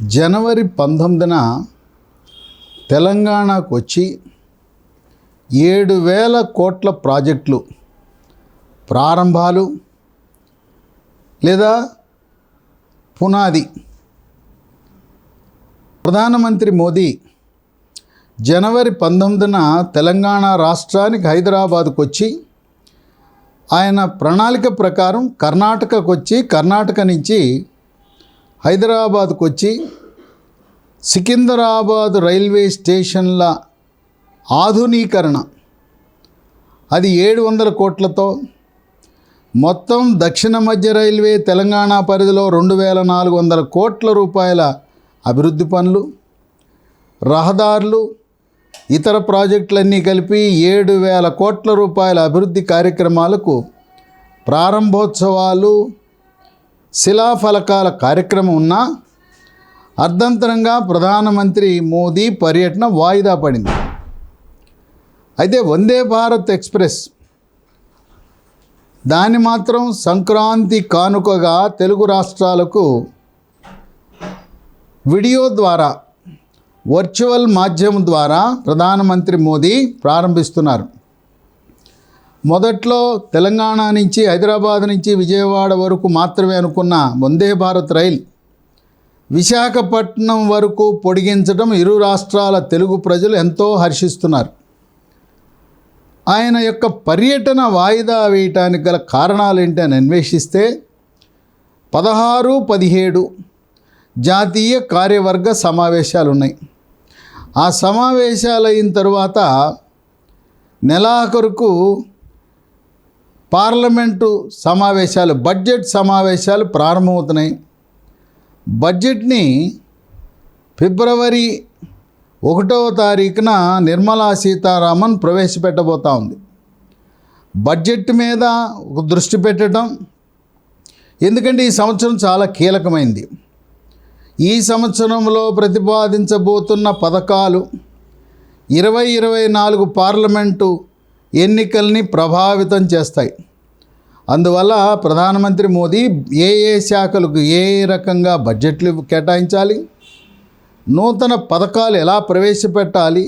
జనవరి 19న తెలంగాణకు వచ్చి 7,000 కోట్ల ప్రాజెక్టులు ప్రారంభాలు లేదా పునాది. ప్రధానమంత్రి మోదీ జనవరి 19న తెలంగాణ రాష్ట్రానికి హైదరాబాద్కు వచ్చి ఆయన ప్రణాళిక ప్రకారం కర్ణాటకకు వచ్చి కర్ణాటక నుంచి హైదరాబాద్కు వచ్చి సికింద్రాబాద్ రైల్వే స్టేషన్ల ఆధునీకరణ అది 700 కోట్లతో, మొత్తం దక్షిణ మధ్య రైల్వే తెలంగాణ పరిధిలో 2,400 కోట్ల రూపాయల అభివృద్ధి పనులు, రహదారులు, ఇతర ప్రాజెక్టులన్నీ కలిపి 7,000 కోట్ల రూపాయల అభివృద్ధి కార్యక్రమాలకు ప్రారంభోత్సవాలు, శిలాఫలకాల కార్యక్రమం ఉన్నా అర్ధంతరంగా ప్రధానమంత్రి మోదీ పర్యటన వాయిదా పడింది. అయితే వందే భారత్ ఎక్స్ప్రెస్ దాన్ని మాత్రం సంక్రాంతి కానుకగా తెలుగు రాష్ట్రాలకు వీడియో ద్వారా, వర్చువల్ మాధ్యమం ద్వారా ప్రధానమంత్రి మోదీ ప్రారంభిస్తున్నారు. మొదట్లో తెలంగాణ నుంచి, హైదరాబాద్ నుంచి విజయవాడ వరకు మాత్రమే అనుకున్న వందే భారత్ రైల్ విశాఖపట్నం వరకు పొడిగించడం ఇరు రాష్ట్రాల తెలుగు ప్రజలు ఎంతో హర్షిస్తున్నారు. ఆయన యొక్క పర్యటన వాయిదా వేయటానికి గల కారణాలు ఏంటి అని అన్వేషిస్తే 16, 17 జాతీయ కార్యవర్గ సమావేశాలు ఉన్నాయి. ఆ సమావేశాలు అయిన తరువాత నెలాఖరుకు పార్లమెంటు సమావేశాలు, బడ్జెట్ సమావేశాలు ప్రారంభమవుతున్నాయి. బడ్జెట్ని ఫిబ్రవరి 1వ తారీఖున నిర్మలా సీతారామన్ ప్రవేశపెట్టబోతా ఉంది. బడ్జెట్ మీద ఒక దృష్టి పెట్టడం, ఎందుకంటే ఈ సంవత్సరం చాలా కీలకమైంది. ఈ సంవత్సరంలో ప్రతిపాదించబోతున్న పథకాలు 2024 పార్లమెంటు ఎన్నికల్ని ప్రభావితం చేస్తాయి. అందువల్ల ప్రధానమంత్రి మోదీ ఏ శాఖలకు ఏ రకంగా బడ్జెట్లు కేటాయించాలి, నూతన పథకాలు ఎలా ప్రవేశపెట్టాలి,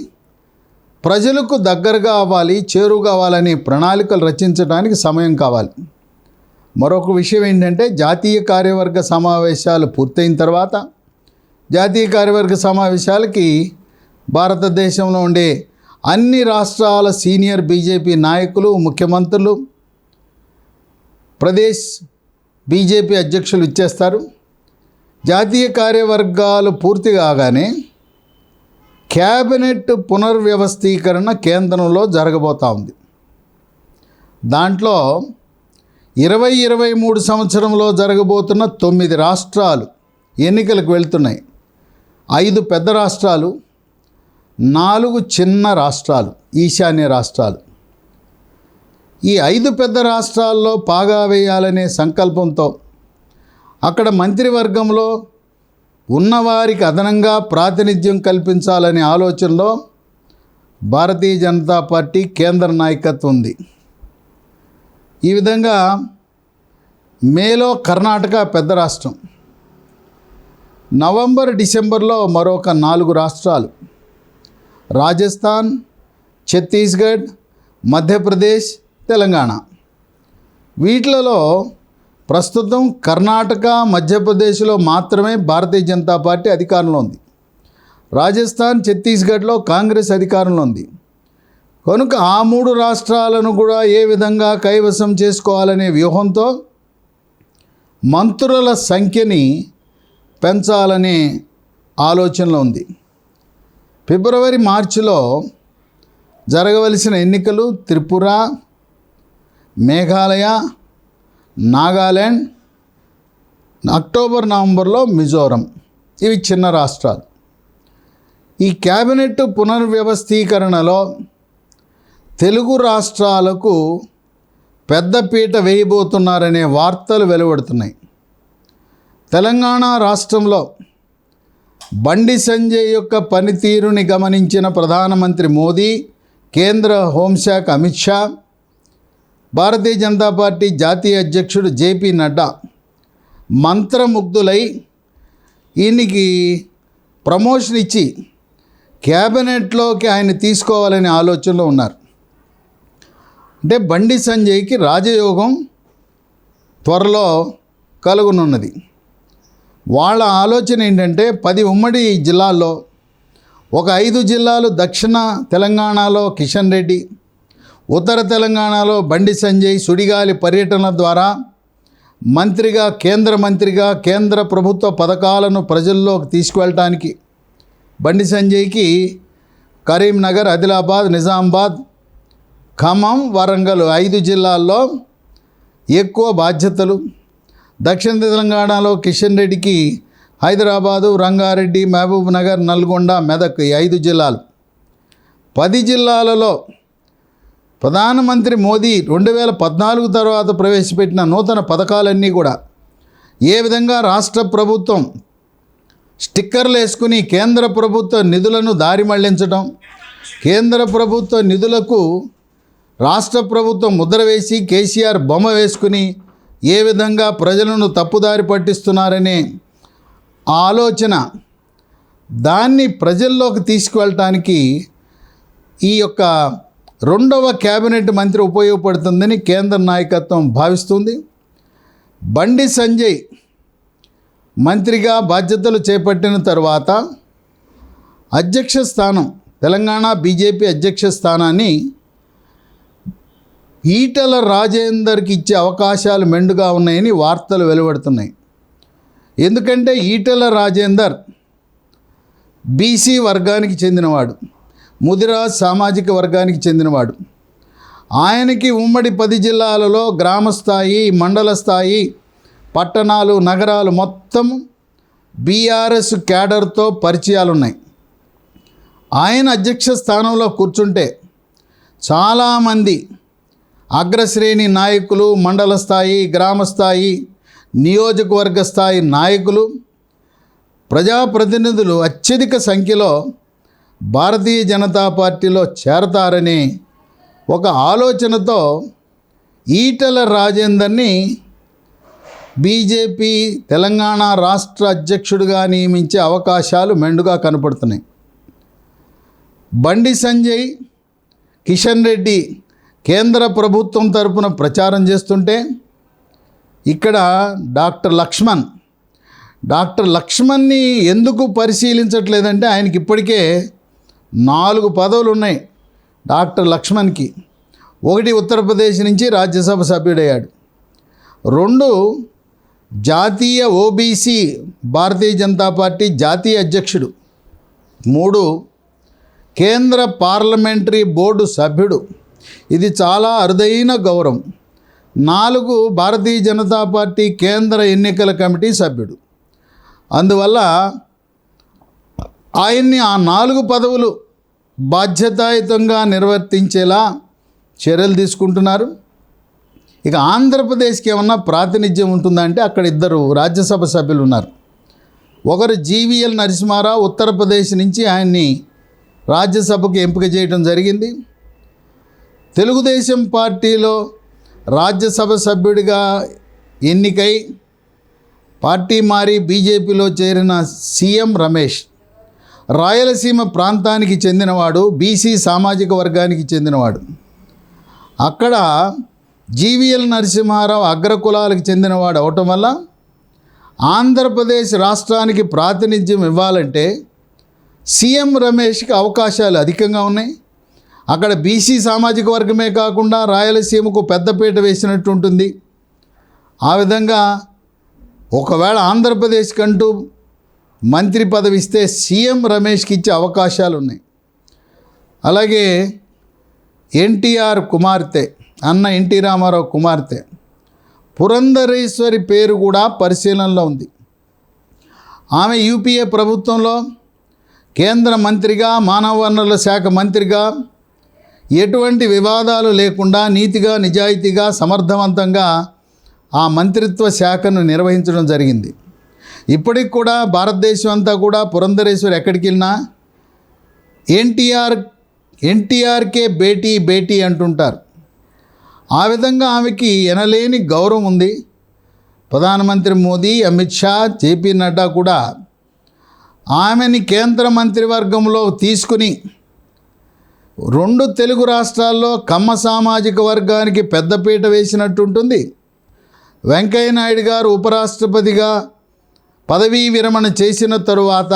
ప్రజలకు దగ్గరగా అవ్వాలి, చేరువుగా అవ్వాలని ప్రణాళికలు రచించడానికి సమయం కావాలి. మరొక విషయం ఏంటంటే, జాతీయ కార్యవర్గ సమావేశాలు పూర్తయిన తర్వాత జాతీయ కార్యవర్గ సమావేశాలకి భారతదేశంలో ఉండే అన్ని రాష్ట్రాల సీనియర్ బీజేపీ నాయకులు, ముఖ్యమంత్రులు, ప్రదేశ్ బీజేపీ అధ్యక్షులు ఇచ్చేస్తారు. జాతీయ కార్యవర్గాలు పూర్తి కాగానే క్యాబినెట్ పునర్వ్యవస్థీకరణ కేంద్రంలో జరగబోతూ ఉంది. దాంట్లో 2023 సంవత్సరంలో జరగబోతున్న 9 రాష్ట్రాలు ఎన్నికలకు వెళ్తున్నాయి. 5 పెద్ద రాష్ట్రాలు, 4 చిన్న రాష్ట్రాలు, ఈశాన్య రాష్ట్రాలు. ఈ 5 పెద్ద రాష్ట్రాల్లో పాగా వేయాలనే సంకల్పంతో అక్కడ మంత్రివర్గంలో ఉన్నవారికి అదనంగా ప్రాతినిధ్యం కల్పించాలనే ఆలోచనలో భారతీయ జనతా పార్టీ కేంద్ర నాయకత్వం ఉంది. ఈ విధంగా మేలో కర్ణాటక పెద్ద రాష్ట్రం, నవంబర్, డిసెంబర్లో మరొక 4 రాష్ట్రాలు, రాజస్థాన్, ఛత్తీస్గఢ్, మధ్యప్రదేశ్, తెలంగాణ. వీటిలలో ప్రస్తుతం కర్ణాటక, మధ్యప్రదేశ్లో మాత్రమే భారతీయ జనతా పార్టీ అధికారంలో ఉంది. రాజస్థాన్, ఛత్తీస్గఢ్లో కాంగ్రెస్ అధికారంలో ఉంది. కనుక ఆ 3 రాష్ట్రాలను కూడా ఏ విధంగా కైవసం చేసుకోవాలనే వ్యూహంతో మంత్రుల సంఖ్యని పెంచాలనే ఆలోచనలో ఉంది. ఫిబ్రవరి, మార్చిలో జరగవలసిన ఎన్నికలు త్రిపుర, మేఘాలయ, నాగాల్యాండ్, అక్టోబర్, నవంబర్లో మిజోరం. ఇవి చిన్న రాష్ట్రాలు. ఈ క్యాబినెట్ పునర్వ్యవస్థీకరణలో తెలుగు రాష్ట్రాలకు పెద్దపీట వేయబోతున్నారనే వార్తలు వెలువడుతున్నాయి. తెలంగాణ రాష్ట్రంలో బండి సంజయ్ యొక్క పనితీరుని గమనించిన ప్రధానమంత్రి మోదీ, కేంద్ర హోంశాఖ అమిత్ షా, భారతీయ జనతా పార్టీ జాతీయ అధ్యక్షుడు జేపీ నడ్డా మంత్రముగ్ధులై ఈయనకి ప్రమోషన్ ఇచ్చి క్యాబినెట్లోకి ఆయన తీసుకోవాలనే ఆలోచనలో ఉన్నారు. అంటే బండి సంజయ్కి రాజయోగం త్వరలో కలుగునున్నది. వాళ్ళ ఆలోచన ఏంటంటే 10 ఉమ్మడి జిల్లాల్లో ఒక 5 జిల్లాలు దక్షిణ తెలంగాణలో కిషన్ రెడ్డి, ఉత్తర తెలంగాణలో బండి సంజయ్ సుడిగాలి పర్యటన ద్వారా మంత్రిగా, కేంద్ర మంత్రిగా కేంద్ర ప్రభుత్వ పథకాలను ప్రజల్లోకి తీసుకువెళ్ళటానికి బండి సంజయ్కి కరీంనగర్, ఆదిలాబాద్, నిజామాబాద్, ఖమ్మం, వరంగల్ 5 జిల్లాల్లో ఎక్కువ బాధ్యతలు, దక్షిణ తెలంగాణలో కిషన్ రెడ్డికి హైదరాబాదు, రంగారెడ్డి, మహబూబ్ నగర్, నల్గొండ, మెదక్ 5 జిల్లాలు. 10 జిల్లాలలో ప్రధానమంత్రి మోదీ 2014 తర్వాత ప్రవేశపెట్టిన నూతన పథకాలన్నీ కూడా ఏ విధంగా రాష్ట్ర ప్రభుత్వం స్టిక్కర్లు వేసుకుని కేంద్ర ప్రభుత్వ నిధులను దారి మళ్లించడం, కేంద్ర ప్రభుత్వ నిధులకు రాష్ట్ర ప్రభుత్వం ముద్ర వేసి కేసీఆర్ బొమ్మ వేసుకుని ఏ విధంగా ప్రజలను తప్పుదారి పట్టిస్తున్నారనే ఆలోచన, దాన్ని ప్రజల్లోకి తీసుకువెళ్ళటానికి ఈ యొక్క 2వ క్యాబినెట్ మంత్రి ఉపయోగపడుతుందని కేంద్ర నాయకత్వం భావిస్తుంది. బండి సంజయ్ మంత్రిగా బాధ్యతలు చేపట్టిన తర్వాత అధ్యక్ష స్థానం, తెలంగాణ బీజేపీ అధ్యక్ష స్థానాన్ని ఈటెల రాజేందర్కి ఇచ్చే అవకాశాలు మెండుగా ఉన్నాయని వార్తలు వెలువడుతున్నాయి. ఎందుకంటే ఈటెల రాజేందర్ బీసీ వర్గానికి చెందినవాడు, ముదిరాజ్ సామాజిక వర్గానికి చెందినవాడు. ఆయనకి ఉమ్మడి 10 జిల్లాలలో గ్రామ స్థాయి, మండల స్థాయి, పట్టణాలు, నగరాలు మొత్తం బీఆర్ఎస్ క్యాడర్తో పరిచయాలు ఉన్నాయి. ఆయన అధ్యక్ష స్థానంలో కూర్చుంటే చాలామంది అగ్రశ్రేణి నాయకులు, మండల స్థాయి, గ్రామ స్థాయి, నియోజకవర్గ స్థాయి నాయకులు, ప్రజాప్రతినిధులు అత్యధిక సంఖ్యలో భారతీయ జనతా పార్టీలో చేరతారనే ఒక ఆలోచనతో ఈటెల రాజేందర్ని బీజేపీ తెలంగాణ రాష్ట్ర అధ్యక్షుడిగా నియమించే అవకాశాలు మెండుగా కనపడుతున్నాయి. బండి సంజయ్, కిషన్ రెడ్డి కేంద్ర ప్రభుత్వం తరపున ప్రచారం చేస్తుంటే ఇక్కడ డాక్టర్ లక్ష్మణ్ని ఎందుకు పరిశీలించట్లేదంటే ఆయనకి ఇప్పటికే 4 పదవులు ఉన్నాయి. డాక్టర్ లక్ష్మణ్కి 1 ఉత్తరప్రదేశ్ నుంచి రాజ్యసభ సభ్యుడయ్యాడు, 2 జాతీయ ఓబీసీ భారతీయ జనతా పార్టీ జాతీయ అధ్యక్షుడు, 3 కేంద్ర పార్లమెంటరీ బోర్డు సభ్యుడు. ఇది చాలా అరుదైన గౌరవం. 4 భారతీయ జనతా పార్టీ కేంద్ర ఎన్నికల కమిటీ సభ్యుడు. అందువల్ల ఆయన్ని ఆ 4 పదవులు బాధ్యతాయుతంగా నిర్వర్తించేలా చర్యలు తీసుకుంటున్నారు. ఇక ఆంధ్రప్రదేశ్కి ఏమన్నా ప్రాతినిధ్యం ఉంటుందంటే అక్కడ 2 రాజ్యసభ సభ్యులు ఉన్నారు. ఒకరు జీవీఎల్ నరసింహారావు, ఉత్తరప్రదేశ్ నుంచి ఆయన్ని రాజ్యసభకు ఎంపిక చేయడం జరిగింది. తెలుగుదేశం పార్టీలో రాజ్యసభ సభ్యుడిగా ఎన్నికై పార్టీ మారి బీజేపీలో చేరిన సీఎం రమేష్ రాయలసీమ ప్రాంతానికి చెందినవాడు, బీసీ సామాజిక వర్గానికి చెందినవాడు. అక్కడ జీవీఎల్ నరసింహారావు అగ్రకులాలకు చెందినవాడు అవటం వల్ల ఆంధ్రప్రదేశ్ రాష్ట్రానికి ప్రాతినిధ్యం ఇవ్వాలంటే సీఎం రమేష్కి అవకాశాలు అధికంగా ఉన్నాయి. అక్కడ బీసీ సామాజిక వర్గమే కాకుండా రాయలసీమకు పెద్దపీట వేసినట్టు ఉంటుంది. ఆ విధంగా ఒకవేళ ఆంధ్రప్రదేశ్ కంటూ మంత్రి పదవి ఇస్తే సీఎం రమేష్కి ఇచ్చే అవకాశాలు ఉన్నాయి. అలాగే ఎన్టీఆర్ కుమార్తె, అన్న ఎన్టీ రామారావు కుమార్తె పురంధరేశ్వరి పేరు కూడా పరిశీలనలో ఉంది. ఆమె యూపీఏ ప్రభుత్వంలో కేంద్ర మంత్రిగా, మానవ వనరుల శాఖ మంత్రిగా ఎటువంటి వివాదాలు లేకుండా నీతిగా, నిజాయితీగా, సమర్థవంతంగా ఆ మంత్రిత్వ శాఖను నిర్వహించడం జరిగింది. ఇప్పటికి కూడా భారతదేశం అంతా కూడా పురంధరేశ్వరి ఎక్కడికి వెళ్ళినా ఎన్టీఆర్కే బేటీ బేటీ అంటుంటారు. ఆ విధంగా ఆమెకి ఎనలేని గౌరవం ఉంది. ప్రధానమంత్రి మోదీ, అమిత్ షా, జేపీ నడ్డా కూడా ఆమెని కేంద్ర మంత్రివర్గంలో తీసుకుని 2 తెలుగు రాష్ట్రాల్లో కమ్మ సామాజిక వర్గానికి పెద్దపీట వేసినట్టుంటుంది. వెంకయ్యనాయుడు గారు ఉపరాష్ట్రపతిగా పదవీ విరమణ చేసిన తరువాత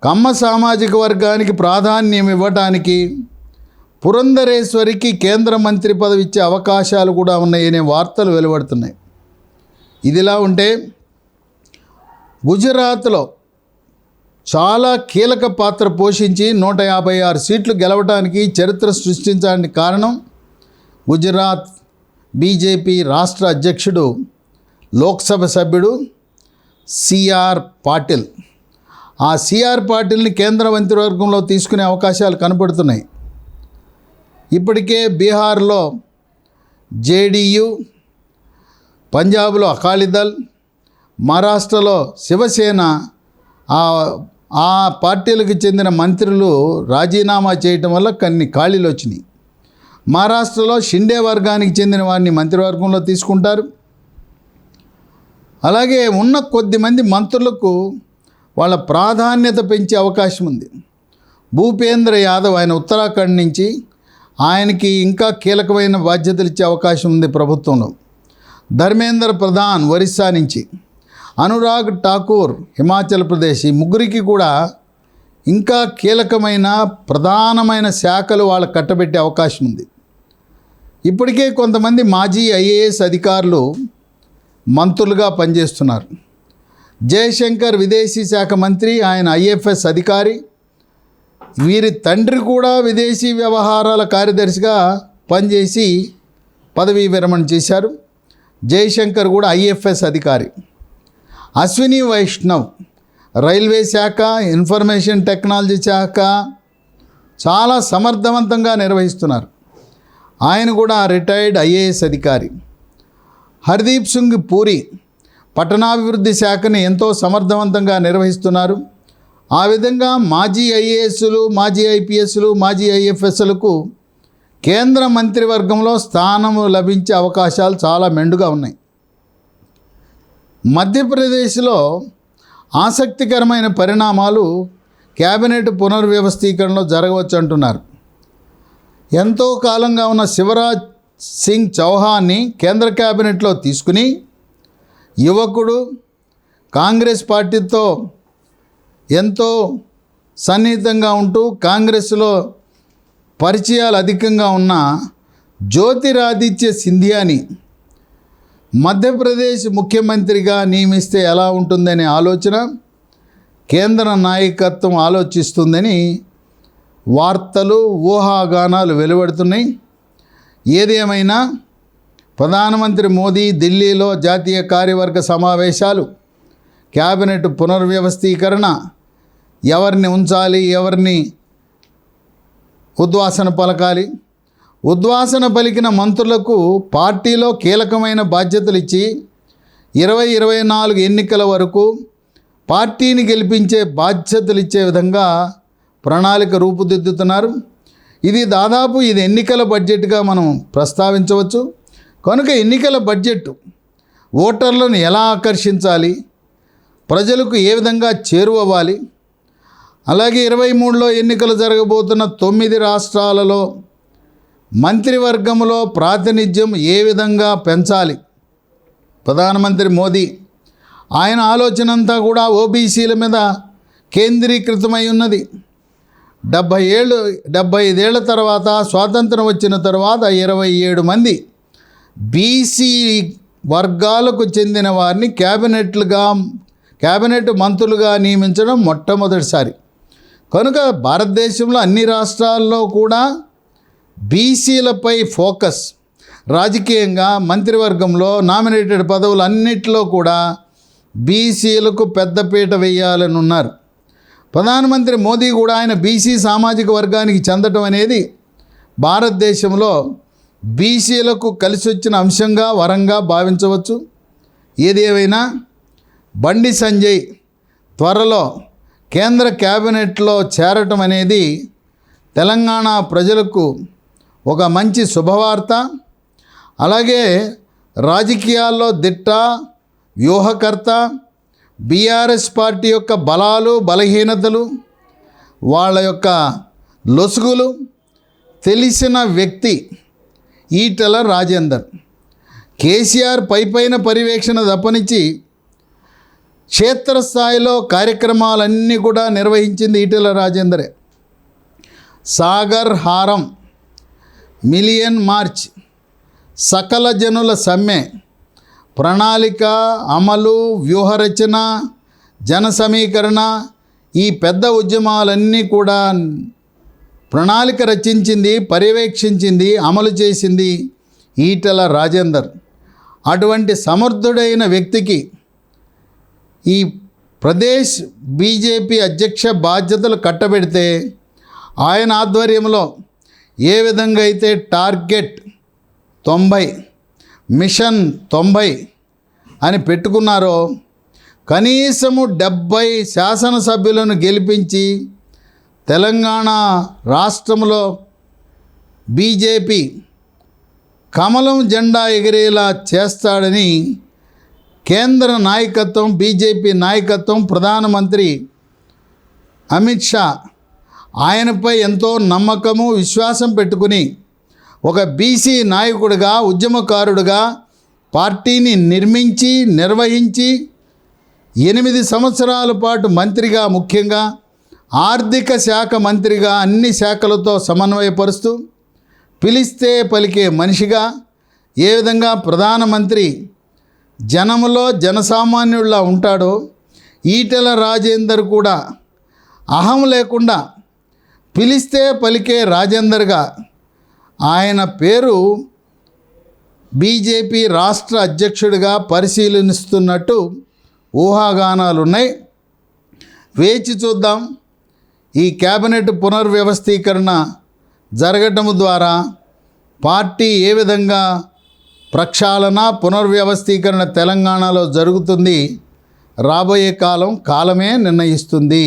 కమ్మ సామాజిక వర్గానికి ప్రాధాన్యం ఇవ్వడానికి పురంధరేశ్వరికి కేంద్ర మంత్రి పదవి ఇచ్చే అవకాశాలు కూడా ఉన్నాయనే వార్తలు వెలువడుతున్నాయి. ఇదిలా ఉంటే గుజరాత్లో చాలా కీలక పాత్ర పోషించి 156 సీట్లు గెలవడానికి చరిత్ర సృష్టించడానికి కారణం గుజరాత్ బీజేపీ రాష్ట్ర అధ్యక్షుడు లోక్సభ సభ్యుడు సిఆర్ పాటిల్. ఆ సిఆర్ పాటిల్ని కేంద్ర మంత్రివర్గంలో తీసుకునే అవకాశాలు కనపడుతున్నాయి. ఇప్పటికే బీహార్లో జేడీయూ, పంజాబ్లో అకాలీదళ్, మహారాష్ట్రలో శివసేన ఆ పార్టీలకు చెందిన మంత్రులు రాజీనామా చేయటం వల్ల కొన్ని ఖాళీలు వచ్చినాయి. మహారాష్ట్రలో షిండే వర్గానికి చెందిన వారిని మంత్రివర్గంలో తీసుకుంటారు. అలాగే ఉన్న కొద్దిమంది మంత్రులకు వాళ్ళ ప్రాధాన్యత పెంచే అవకాశం ఉంది. భూపేంద్ర యాదవ్ ఆయన ఉత్తరాఖండ్ నుంచి, ఆయనకి ఇంకా కీలకమైన బాధ్యతలు ఇచ్చే అవకాశం ఉంది ప్రభుత్వంలో. ధర్మేంద్ర ప్రధాన్ ఒరిస్సా నుంచి, అనురాగ్ ఠాకూర్ హిమాచల్ ప్రదేశ్, ఈ ముగ్గురికి కూడా ఇంకా కీలకమైన ప్రధానమైన శాఖలు వాళ్ళకు కట్టబెట్టే అవకాశం ఉంది. ఇప్పటికే కొంతమంది మాజీ ఐఏఎస్ అధికారులు మంత్రులుగా పనిచేస్తున్నారు. జయశంకర్ విదేశీ శాఖ మంత్రి, ఆయన ఐఎఫ్ఎస్ అధికారి. వీరి తండ్రి కూడా విదేశీ వ్యవహారాల కార్యదర్శిగా పనిచేసి పదవీ విరమణ చేశారు. జయశంకర్ కూడా ఐఎఫ్ఎస్ అధికారి. అశ్విని వైష్ణవ్ రైల్వే శాఖ, ఇన్ఫర్మేషన్ టెక్నాలజీ శాఖ చాలా సమర్థవంతంగా నిర్వహిస్తున్నారు. ఆయన కూడా రిటైర్డ్ ఐఏఎస్ అధికారి. హర్దీప్ సింగ్ పూరి పట్టణాభివృద్ధి శాఖని ఎంతో సమర్థవంతంగా నిర్వహిస్తున్నారు. ఆ విధంగా మాజీ ఐఏఎస్లు, మాజీ ఐపీఎస్లు, మాజీ ఐఎఫ్ఎస్లకు కేంద్ర మంత్రివర్గంలో స్థానము లభించే అవకాశాలు చాలా మెండుగా ఉన్నాయి. మధ్యప్రదేశ్లో ఆసక్తికరమైన పరిణామాలు కేబినెట్ పునర్వ్యవస్థీకరణలో జరగవచ్చు అంటున్నారు. ఎంతో కాలంగా ఉన్న శివరాజ్ సింగ్ చౌహాన్ని కేంద్ర కేబినెట్లో తీసుకుని, యువకుడు, కాంగ్రెస్ పార్టీతో ఎంతో సన్నిహితంగా ఉంటూ కాంగ్రెస్లో పరిచయాలు అధికంగా ఉన్న జ్యోతిరాదిత్య సింధియాని మధ్యప్రదేశ్ ముఖ్యమంత్రిగా నియమిస్తే ఎలా ఉంటుందనే ఆలోచన కేంద్ర నాయకత్వం ఆలోచిస్తుందని వార్తలు, ఊహాగానాలు వెలువడుతున్నాయి. ఏదేమైనా ప్రధానమంత్రి మోదీ ఢిల్లీలో జాతీయ కార్యవర్గ సమావేశాలు, క్యాబినెట్ పునర్వ్యవస్థీకరణ, ఎవరిని ఉంచాలి, ఎవరిని ఉద్వాసన పలకాలి, ఉద్వాసన పలికిన మంత్రులకు పార్టీలో కీలకమైన బాధ్యతలు ఇచ్చి 2024 ఎన్నికల వరకు పార్టీని గెలిపించే బాధ్యతలు ఇచ్చే విధంగా ప్రణాళిక రూపుదిద్దుతున్నారు. ఇది దాదాపు ఎన్నికల బడ్జెట్గా మనం ప్రస్తావించవచ్చు. కనుక ఎన్నికల బడ్జెట్ ఓటర్లను ఎలా ఆకర్షించాలి, ప్రజలకు ఏ విధంగా చేరువవ్వాలి, అలాగే 23లో ఎన్నికలు జరగబోతున్న 9 రాష్ట్రాలలో మంత్రివర్గంలో ప్రాతినిధ్యం ఏ విధంగా పెంచాలి. ప్రధానమంత్రి మోదీ ఆయన ఆలోచన అంతా కూడా ఓబీసీల మీద కేంద్రీకృతమై ఉన్నది. 75 ఏళ్ల తర్వాత, స్వాతంత్రం వచ్చిన తర్వాత 27 మంది బీసీ వర్గాలకు చెందిన వారిని క్యాబినెట్ మంత్రులుగా నియమించడం మొట్టమొదటిసారి. కనుక భారతదేశంలో అన్ని రాష్ట్రాల్లో కూడా బీసీలపై ఫోకస్, రాజకీయంగా మంత్రివర్గంలో నామినేటెడ్ పదవులు అన్నిటిలో కూడా బీసీలకు పెద్దపీట వేయాలని ఉన్నారు. ప్రధానమంత్రి మోదీ కూడా ఆయన బీసీ సామాజిక వర్గానికి చెందటం అనేది భారతదేశంలో బీసీలకు కలిసి వచ్చిన అంశంగా, వరంగా భావించవచ్చు. ఏదేమైనా బండి సంజయ్ త్వరలో కేంద్ర క్యాబినెట్లో చేరటం అనేది తెలంగాణ ప్రజలకు ఒక మంచి శుభవార్త. అలాగే రాజకీయాల్లో దిట్ట, వ్యూహకర్త, బీఆర్ఎస్ పార్టీ యొక్క బలాలు బలహీనతలు, వాళ్ళ యొక్క లొసుగులు తెలిసిన వ్యక్తి ఈటెల రాజేందర్. కేసీఆర్ పైపైన పర్యవేక్షణ తప్పనిచ్చి క్షేత్రస్థాయిలో కార్యక్రమాలన్నీ కూడా నిర్వహించింది ఈటెల రాజేందరే. సాగర్ హారం, మిలియన్ మార్చ్, సకల జనుల సమ్మె, ప్రణాళిక అమలు, వ్యూహరచన, జన సమీకరణ, ఈ పెద్ద ఉద్యమాలన్నీ కూడా ప్రణాళిక రచించింది, పర్యవేక్షించింది, అమలు చేసింది ఈటెల రాజేందర్. అటువంటి సమర్థుడైన వ్యక్తికి ఈ ప్రదేశ్ బీజేపీ అధ్యక్ష బాధ్యతలు కట్టబెడితే ఆయన ఆధ్వర్యంలో ఏ విధంగా అయితే టార్గెట్ 90, మిషన్ 90 అని పెట్టుకున్నారో, కనీసము 70 శాసనసభ్యులను గెలిపించి తెలంగాణ రాష్ట్రంలో బీజేపీ కమలం జెండా ఎగిరేలా చేస్తాడని కేంద్ర నాయకత్వం, బీజేపీ నాయకత్వం, ప్రధానమంత్రి అమిత్ షా ఆయనపై ఎంతో నమ్మకము, విశ్వాసం పెట్టుకుని ఒక బీసీ నాయకుడిగా, ఉద్యమకారుడిగా పార్టీని నిర్మించి నిర్వహించి 8 సంవత్సరాల పాటు మంత్రిగా, ముఖ్యంగా ఆర్థిక శాఖ మంత్రిగా అన్ని శాఖలతో సమన్వయపరుస్తూ పిలిస్తే పలికే మనిషిగా, ఏ విధంగా ప్రధానమంత్రి జనములో జనసామాన్యుడిలా ఉంటాడో ఈటెల రాజేందర్ కూడా అహం లేకుండా పిలిస్తే పలికే రాజేందర్గా ఆయన పేరు బీజేపీ రాష్ట్ర అధ్యక్షుడిగా పరిశీలిస్తున్నట్టు ఊహాగానాలున్నాయి. వేచి చూద్దాం. ఈ కేబినెట్ పునర్వ్యవస్థీకరణ జరగటం ద్వారా పార్టీ ఏ విధంగా ప్రక్షాళన, పునర్వ్యవస్థీకరణ తెలంగాణలో జరుగుతుంది, రాబోయే కాలమే నిర్ణయిస్తుంది.